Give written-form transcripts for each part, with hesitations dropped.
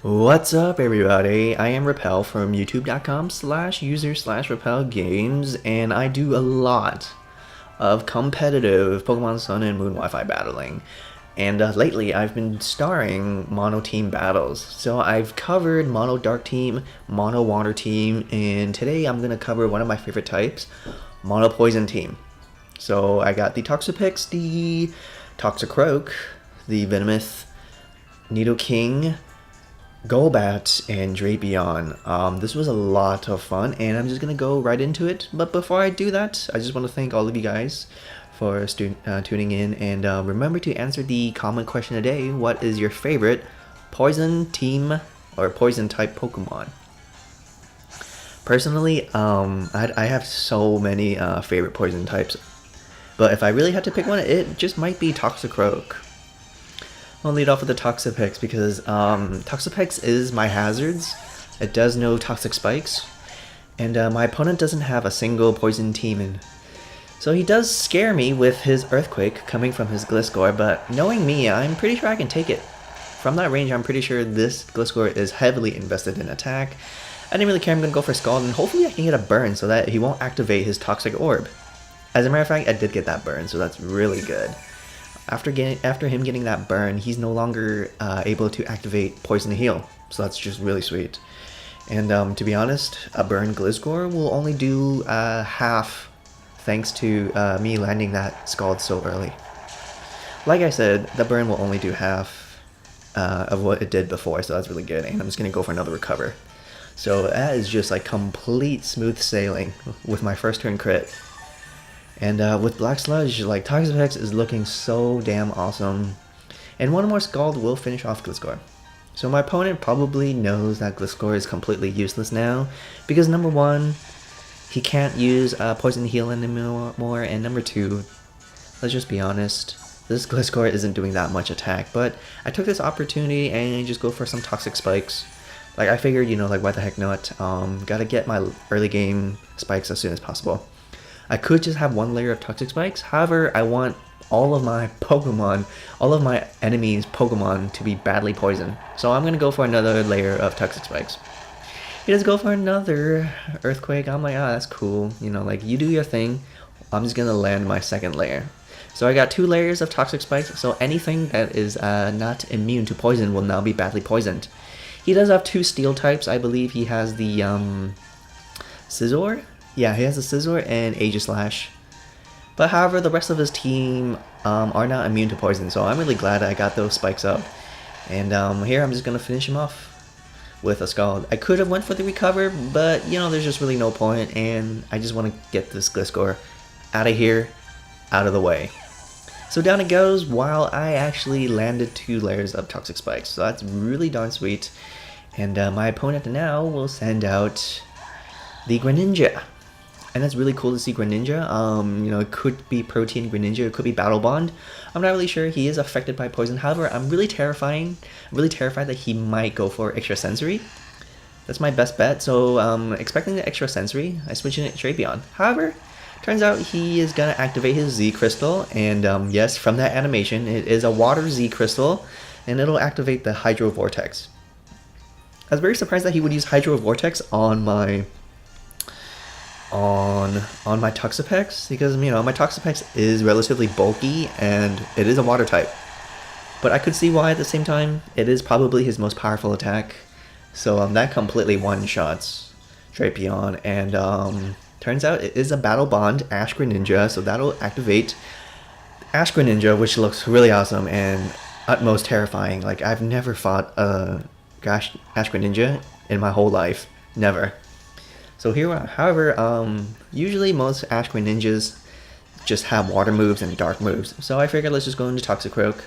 What's up, everybody? I am Repel from youtube.com/user/RepelGames, and I do a lot of competitive Pokemon Sun and Moon Wi-Fi battling. And lately, I've been starring mono team battles. So I've covered mono dark team, mono water team, and today I'm gonna cover one of my favorite types, mono poison team. So I got the Toxapex, the Toxicroak, the Venomoth, Nidoking, Golbat, and Drapion. This was a lot of fun, and I'm just gonna go right into it. But before I do that, I just want to thank all of you guys for tuning in, and remember to answer the comment question today. What is your favorite poison team or poison type Pokemon? Personally, I have so many favorite poison types, but if I really had to pick one, it just might be Toxicroak. I'll lead off with the Toxapex because Toxapex is my hazards. It does no toxic spikes, and my opponent doesn't have a single poison team in. So he does scare me with his Earthquake coming from his Gliscor, but knowing me, I'm pretty sure I can take it. From that range, I'm pretty sure this Gliscor is heavily invested in attack. I didn't really care, I'm going to go for Scald, and hopefully I can get a burn so that he won't activate his Toxic Orb. As a matter of fact, I did get that burn, so that's really good. After him getting that burn, he's no longer able to activate Poison Heal, so that's just really sweet. And to be honest, a burn Gliscor will only do half, thanks to me landing that Scald so early. Like I said, the burn will only do half of what it did before, so that's really good, and I'm just going to go for another recover. So that is just like complete smooth sailing with my first turn crit. And with Black Sludge, like, Toxapex is looking so damn awesome. And one more Scald will finish off Gliscor. So my opponent probably knows that Gliscor is completely useless now, because number one, he can't use Poison Heal anymore, and number two, let's just be honest, this Gliscor isn't doing that much attack. But I took this opportunity and just go for some Toxic Spikes. Like, I figured, you know, like, why the heck not? Gotta get my early game spikes as soon as possible. I could just have one layer of Toxic Spikes, however, I want all of my Pokemon, all of my enemies' Pokemon to be badly poisoned. So I'm gonna go for another layer of Toxic Spikes. He does go for another Earthquake. I'm like, ah, that's cool. You know, like, you do your thing. I'm just gonna land my second layer. So I got 2 layers of Toxic Spikes, so anything that is not immune to poison will now be badly poisoned. He does have 2 Steel types. I believe he has the Scizor? Yeah, he has a Scizor and Aegislash. But however, the rest of his team are not immune to poison, so I'm really glad I got those spikes up. And here I'm just going to finish him off with a Scald. I could have went for the recover, but you know, there's just really no point, and I just want to get this Gliscor out of here, out of the way. So down it goes, while I actually landed 2 layers of Toxic Spikes, so that's really darn sweet. And my opponent now will send out the Greninja. And that's really cool to see Greninja. You know, it could be Protein Greninja, it could be Battle Bond. I'm not really sure. He is affected by poison. However, I'm really terrified that he might go for Extra Sensory. That's my best bet. So, expecting the Extra Sensory, I switch in at Drapion. However, turns out he is gonna activate his Z Crystal, and yes, from that animation, it is a Water Z Crystal, and it'll activate the Hydro Vortex. I was very surprised that he would use Hydro Vortex on my Toxapex, because, you know, my Toxapex is relatively bulky and it is a water type. But I could see why at the same time. It is probably his most powerful attack. So that completely one-shots Drapion, and turns out it is a Battle Bond Ash Greninja, so that'll activate Ash Greninja, which looks really awesome and utmost terrifying. Like, I've never fought a Ash Greninja in my whole life. Never. So here, however, usually most Ash Greninjas just have water moves and dark moves. So I figured let's just go into Toxicroak.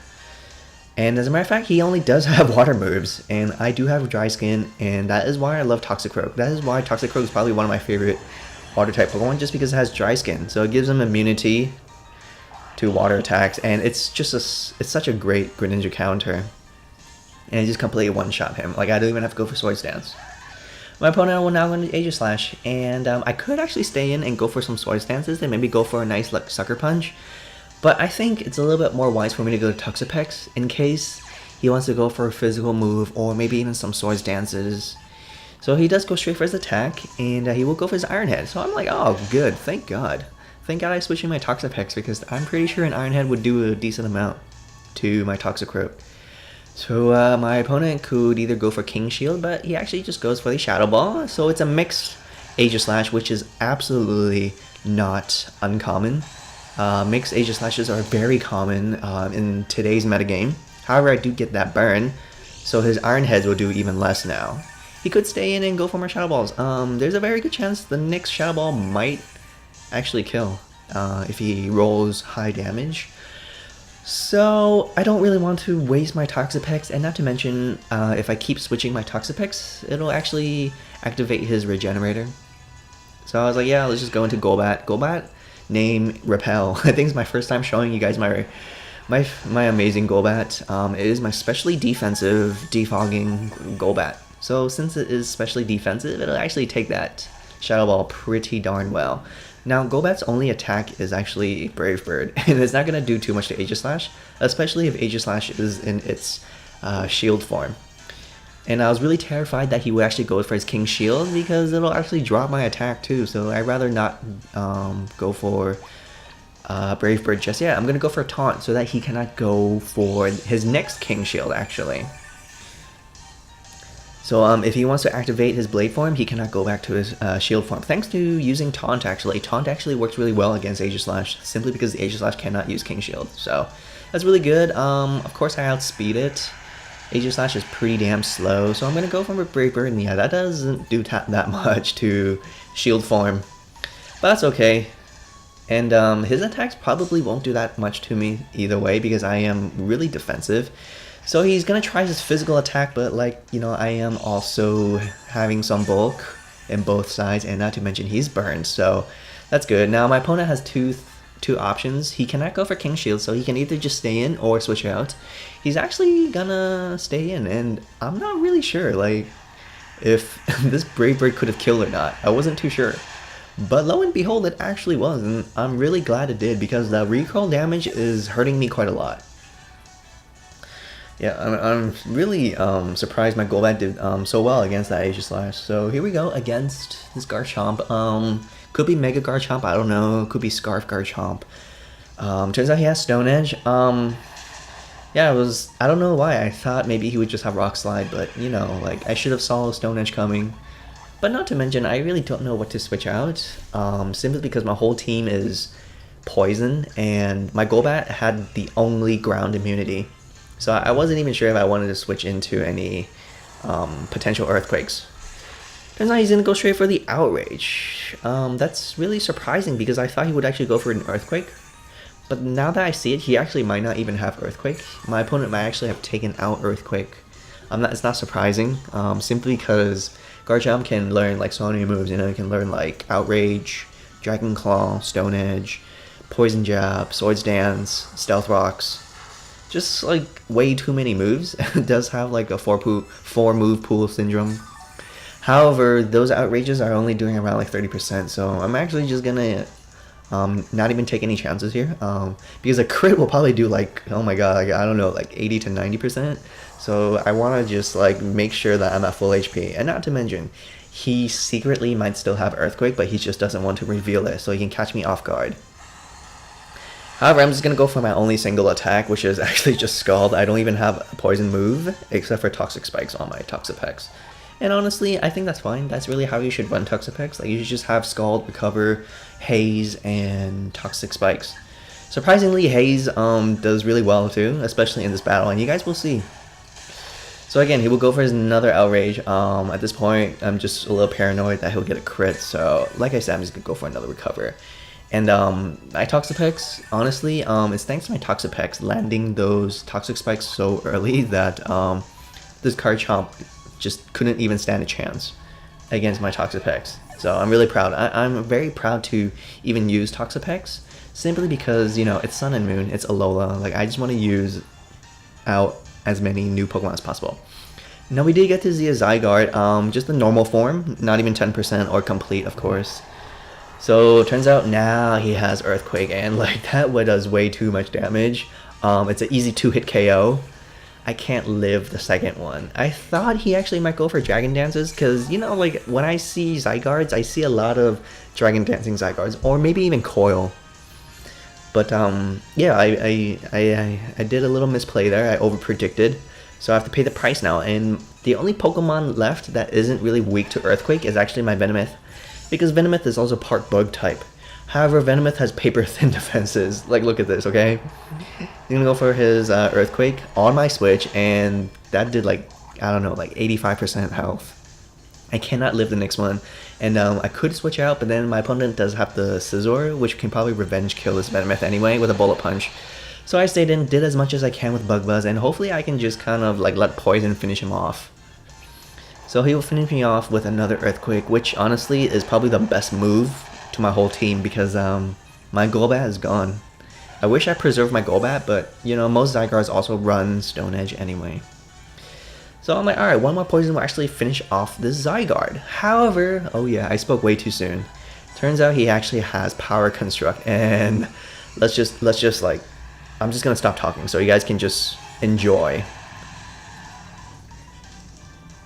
And as a matter of fact, he only does have water moves, and I do have dry skin, and that is why I love Toxicroak. That is why Toxicroak is probably one of my favorite water type Pokemon, just because it has dry skin. So it gives him immunity to water attacks, and it's just it's such a great Greninja counter. And I just completely one-shot him. Like, I don't even have to go for Swords Dance. My opponent will now go into Aegislash, and I could actually stay in and go for some Swords Dances and maybe go for a nice, like, Sucker Punch. But I think it's a little bit more wise for me to go to Toxapex in case he wants to go for a physical move or maybe even some swords dances. So he does go straight for his attack, and he will go for his Iron Head. So I'm like, oh, good, thank God. Thank God I switched in my Toxapex, because I'm pretty sure an Iron Head would do a decent amount to my Toxicroak. So my opponent could either go for King Shield, but he actually just goes for the Shadow Ball. So it's a mixed Aegislash, which is absolutely not uncommon. Mixed Aegislashes are very common in today's metagame. However, I do get that burn, so his Iron Heads will do even less now. He could stay in and go for more Shadow Balls. There's a very good chance the next Shadow Ball might actually kill if he rolls high damage. So I don't really want to waste my Toxapex, and not to mention, if I keep switching my Toxapex, it'll actually activate his Regenerator. So I was like, yeah, let's just go into Golbat. Golbat, name Repel. I think it's my first time showing you guys my amazing Golbat. It is my specially defensive defogging Golbat. So since it is specially defensive, it'll actually take that Shadow Ball pretty darn well. Now, Golbat's only attack is actually Brave Bird, and it's not going to do too much to Aegislash, especially if Aegislash is in its shield form. And I was really terrified that he would actually go for his King Shield, because it'll actually drop my attack too, so I'd rather not go for Brave Bird just yet. I'm going to go for a Taunt so that he cannot go for his next King Shield, actually. So if he wants to activate his Blade form, he cannot go back to his Shield form. Thanks to using Taunt, actually. Taunt actually works really well against Aegislash, simply because the Aegislash cannot use King Shield. So that's really good. Of course, I outspeed it. Aegislash is pretty damn slow, so I'm going to go for a Brave Bird, and yeah, that doesn't do that much to Shield form. But that's okay. And his attacks probably won't do that much to me either way, because I am really defensive. So he's going to try his physical attack, but like, you know, I am also having some bulk in both sides, and not to mention he's burned, so that's good. Now my opponent has two options. He cannot go for King Shield, so he can either just stay in or switch out. He's actually gonna stay in, and I'm not really sure like if this Brave Bird could have killed or not. I wasn't too sure. But lo and behold, it actually was, and I'm really glad it did, because the recoil damage is hurting me quite a lot. Yeah, I'm really surprised my Golbat did so well against that Aegislash. So here we go against this Garchomp. Could be Mega Garchomp, I don't know. Could be Scarf Garchomp. Turns out he has Stone Edge. Yeah, I don't know why. I thought maybe he would just have Rock Slide, but you know, like I should have saw Stone Edge coming. But not to mention, I really don't know what to switch out. Simply because my whole team is Poison, and my Golbat had the only ground immunity. So I wasn't even sure if I wanted to switch into any potential Earthquakes. Turns out he's going to go straight for the Outrage. That's really surprising, because I thought he would actually go for an Earthquake. But now that I see it, he actually might not even have Earthquake. My opponent might actually have taken out Earthquake. It's not surprising, simply because Garchomp can learn like so many moves. You know, he can learn like Outrage, Dragon Claw, Stone Edge, Poison Jab, Swords Dance, Stealth Rocks. Just like way too many moves. It does have like a 4 move pool syndrome. However, those outrages are only doing around like 30%, so I'm actually just gonna not even take any chances here, because a crit will probably do like, oh my god, like, I don't know, like 80 to 90%. So I want to just like make sure that I'm at full HP, and not to mention, he secretly might still have Earthquake, but he just doesn't want to reveal it, so he can catch me off guard. However, I'm just going to go for my only single attack, which is actually just Scald. I don't even have a poison move, except for Toxic Spikes on my Toxapex. And honestly, I think that's fine. That's really how you should run Toxapex. Like, you should just have Scald, Recover, Haze, and Toxic Spikes. Surprisingly, Haze does really well too, especially in this battle, and you guys will see. So again, he will go for his another Outrage. At this point, I'm just a little paranoid that he'll get a crit, so like I said, I'm just going to go for another Recover. And my Toxapex, honestly, it's thanks to my Toxapex landing those Toxic Spikes so early that this Garchomp just couldn't even stand a chance against my Toxapex. So I'm really proud. I'm very proud to even use Toxapex, simply because, you know, it's Sun and Moon, it's Alola. Like, I just want to use out as many new Pokemon as possible. Now we did get to see a Zygarde, just the normal form, not even 10% or complete, of course. So it turns out now he has Earthquake, and like that does way too much damage. It's an easy 2-hit KO. I can't live the second one. I thought he actually might go for Dragon Dances, because, you know, like, when I see Zygardes, I see a lot of Dragon Dancing Zygardes, or maybe even Coil. But, yeah, I did a little misplay there. I over-predicted, so I have to pay the price now. And the only Pokemon left that isn't really weak to Earthquake is actually my Venomoth, because Venomoth is also part Bug type. However, Venomoth has paper-thin defenses. Like, look at this, okay? He's gonna go for his Earthquake on my Switch, and that did, like, I don't know, like 85% health. I cannot live the next one. And I could switch out, but then my opponent does have the Scizor, which can probably revenge kill this Venomoth anyway with a Bullet Punch. So I stayed in, did as much as I can with Bug Buzz, and hopefully I can just kind of, like, let Poison finish him off. So he will finish me off with another Earthquake, which honestly is probably the best move to my whole team, because my Golbat is gone. I wish I preserved my Golbat, but you know, most Zygardes also run Stone Edge anyway. So I'm like, alright, one more poison will actually finish off this Zygarde. However, oh yeah, I spoke way too soon. Turns out he actually has Power Construct, and let's just like, I'm just gonna stop talking so you guys can just enjoy.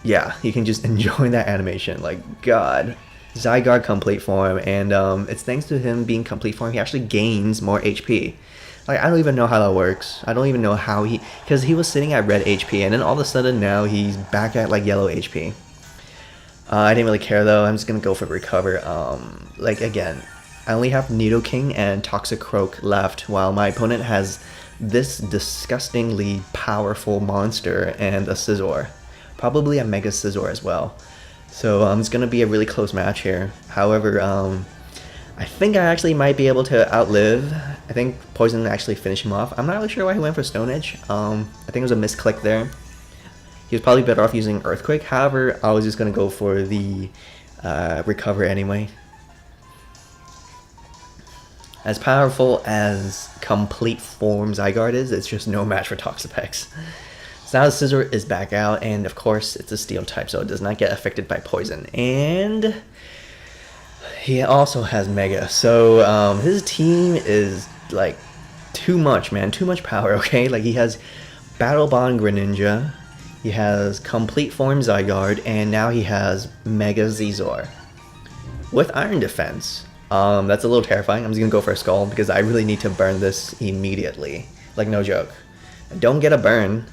Yeah, you can just enjoy that animation, like, God. Zygarde-Complete form, and it's thanks to him being complete form, he actually gains more HP. Like, I don't even know how that works. I don't even know how because he was sitting at red HP, and then all of a sudden now he's back at, like, yellow HP. I didn't really care though, I'm just gonna go for Recover. Like, again, I only have Nidoking and Toxicroak left, while my opponent has this disgustingly powerful monster and a Scizor. Probably a Mega Scizor as well. So it's going to be a really close match here. However, I think I actually might be able to outlive. I think Poison actually finished him off. I'm not really sure why he went for Stone Edge. I think it was a misclick there. He was probably better off using Earthquake. However, I was just going to go for the Recover anyway. As powerful as Complete Form Zygarde is, it's just no match for Toxapex. So now the Scizor is back out, and of course it's a Steel type, so it does not get affected by Poison. And he also has Mega, so his team is like too much, man, too much power, okay? Like, he has Battle Bond Greninja, he has Complete Form Zygarde, and now he has Mega Scizor with Iron Defense. That's a little terrifying. I'm just gonna go for a Skull because I really need to burn this immediately. Like, no joke. Don't get a burn.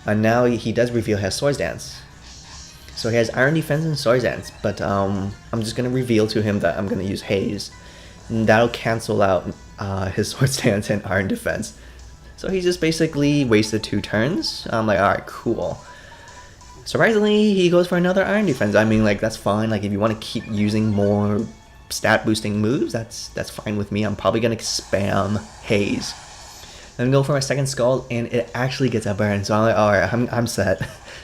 And now he does reveal he has Swords Dance. So he has Iron Defense and Swords Dance, but I'm just going to reveal to him that I'm going to use Haze. And that'll cancel out his Swords Dance and Iron Defense. So he just basically wasted 2 turns. I'm like, alright, cool. Surprisingly, he goes for another Iron Defense. I mean, like, that's fine. Like, if you want to keep using more stat boosting moves, that's fine with me. I'm probably going to spam Haze. Then go for my second Skull, and it actually gets a burn. So I'm like, alright, I'm set.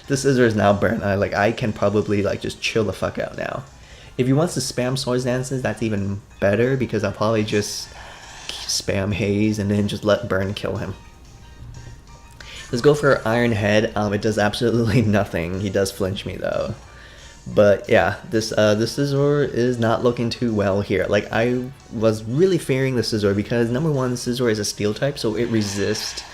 The Scizor is now burnt. I can probably, like, just chill the fuck out now. If he wants to spam Swords Dances, that's even better, because I'll probably just spam Haze and then just let burn kill him. Let's go for Iron Head. It does absolutely nothing. He does flinch me though. But yeah, this Scizor is not looking too well here. Like, I was really fearing the Scizor because, number one, Scizor is a Steel type, so it resists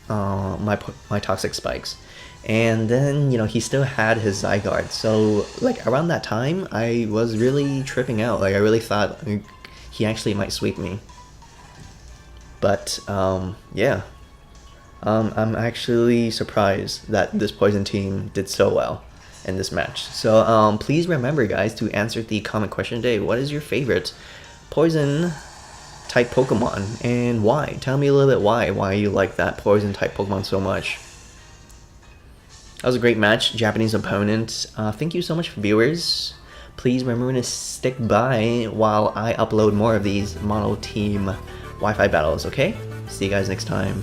my Toxic Spikes. And then, you know, he still had his Zygarde. So, like, around that time, I was really tripping out. Like, I really thought he actually might sweep me. But, yeah. I'm actually surprised that this Poison team did so well in this match. So please remember, guys, to answer the comment question today. What is your favorite Poison type Pokemon, and why? Tell me a little bit why you like that Poison type Pokemon so much. That was a great match, Japanese opponent. Thank you so much, viewers. Please remember to stick by while I upload more of these mono team Wi-Fi battles, okay? See you guys next time.